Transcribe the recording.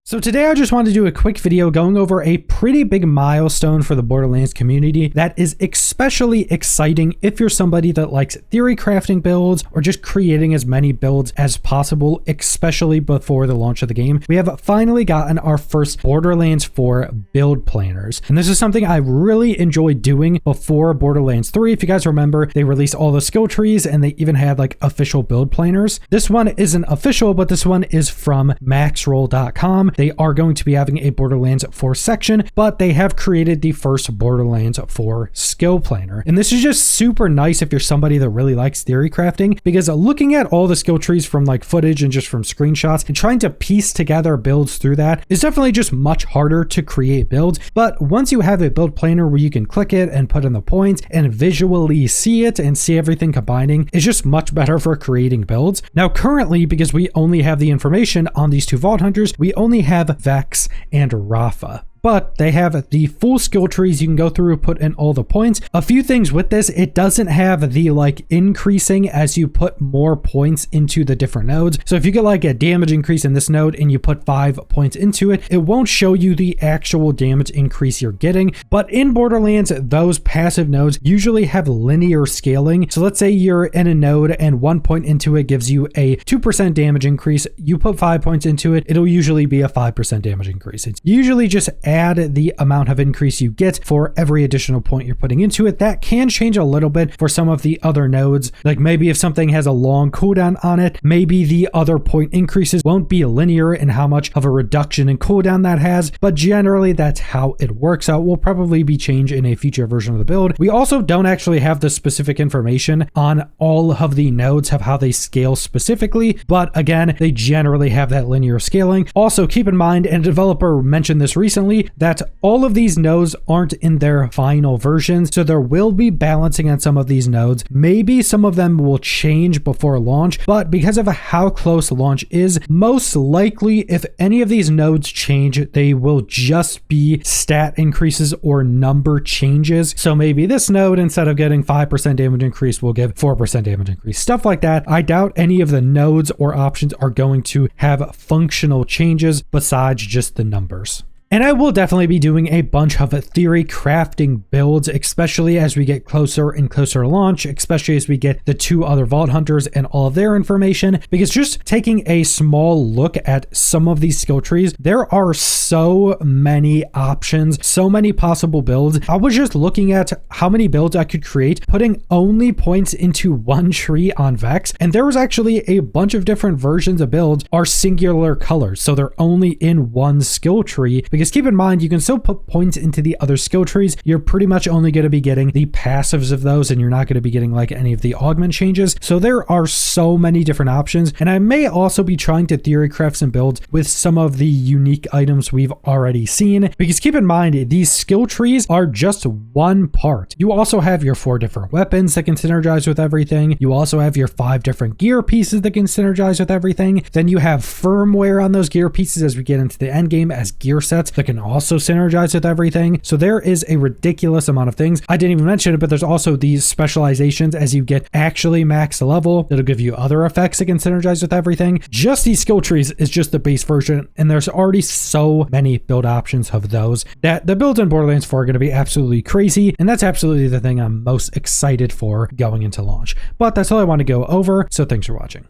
So today I just wanted to do a quick video going over a pretty big milestone for the Borderlands community that is especially exciting if you're somebody that likes theory crafting builds or just creating as many builds as possible, especially before the launch of the game. We have finally gotten our first Borderlands 4 build planners. And this is something I really enjoyed doing before Borderlands 3. If you guys remember, they released all the skill trees and they even had like official build planners. This one isn't official, but this one is from maxroll.com. They are going to be having a Borderlands 4 section, but they have created the first Borderlands 4 skill planner. And this is just super nice if you're somebody that really likes theory crafting, because looking at all the skill trees from like footage and just from screenshots and trying to piece together builds through that is definitely just much harder to create builds. But once you have a build planner where you can click it and put in the points and visually see it and see everything combining, it's just much better for creating builds. Now currently, because we only have the information on these two Vault Hunters, we only have Vex and Rafa. But they have the full skill trees. You can go through, put in all the points. A few things with this, it doesn't have the like increasing as you put more points into the different nodes. So if you get like a damage increase in this node and you put 5 points into it, it won't show you the actual damage increase you're getting. But in Borderlands, those passive nodes usually have linear scaling. So let's say you're in a node and 1 point into it gives you a 2% damage increase. You put 5 points into it, it'll usually be a 5% damage increase. It's usually just add the amount of increase you get for every additional point you're putting into it. That can change a little bit for some of the other nodes. Like maybe if something has a long cooldown on it, maybe the other point increases won't be linear in how much of a reduction in cooldown that has, but generally that's how it works out. Will probably be changed in a future version of the build. We also don't actually have the specific information on all of the nodes of how they scale specifically, but again, they generally have that linear scaling. Also keep in mind, and a developer mentioned this recently, that all of these nodes aren't in their final versions, so there will be balancing on some of these nodes. Maybe some of them will change before launch, but because of how close launch is, most likely if any of these nodes change, they will just be stat increases or number changes. So maybe this node, instead of getting 5% damage increase, will give 4% damage increase. Stuff like that. I doubt any of the nodes or options are going to have functional changes besides just the numbers. And I will definitely be doing a bunch of theory crafting builds, especially as we get closer and closer to launch, especially as we get the 2 other Vault Hunters and all of their information, because just taking a small look at some of these skill trees, there are so many options, so many possible builds. I was just looking at how many builds I could create, putting only points into one tree on Vex, and there was actually a bunch of different versions of builds are singular colors, so they're only in one skill tree. Because keep in mind, you can still put points into the other skill trees. You're pretty much only going to be getting the passives of those, and you're not going to be getting like any of the augment changes. So there are so many different options. And I may also be trying to theory craft some builds with some of the unique items we've already seen. Because keep in mind, these skill trees are just one part. You also have your 4 different weapons that can synergize with everything. You also have your 5 different gear pieces that can synergize with everything. Then you have firmware on those gear pieces as we get into the end game as gear sets that can also synergize with everything. So there is a ridiculous amount of things. I didn't even mention it, but there's also these specializations as you get actually max level. It'll give you other effects that can synergize with everything. Just these skill trees is just the base version, and there's already so many build options of those that the builds in Borderlands 4 are going to be absolutely crazy, and that's absolutely the thing I'm most excited for going into launch. But that's all I want to go over, so thanks for watching.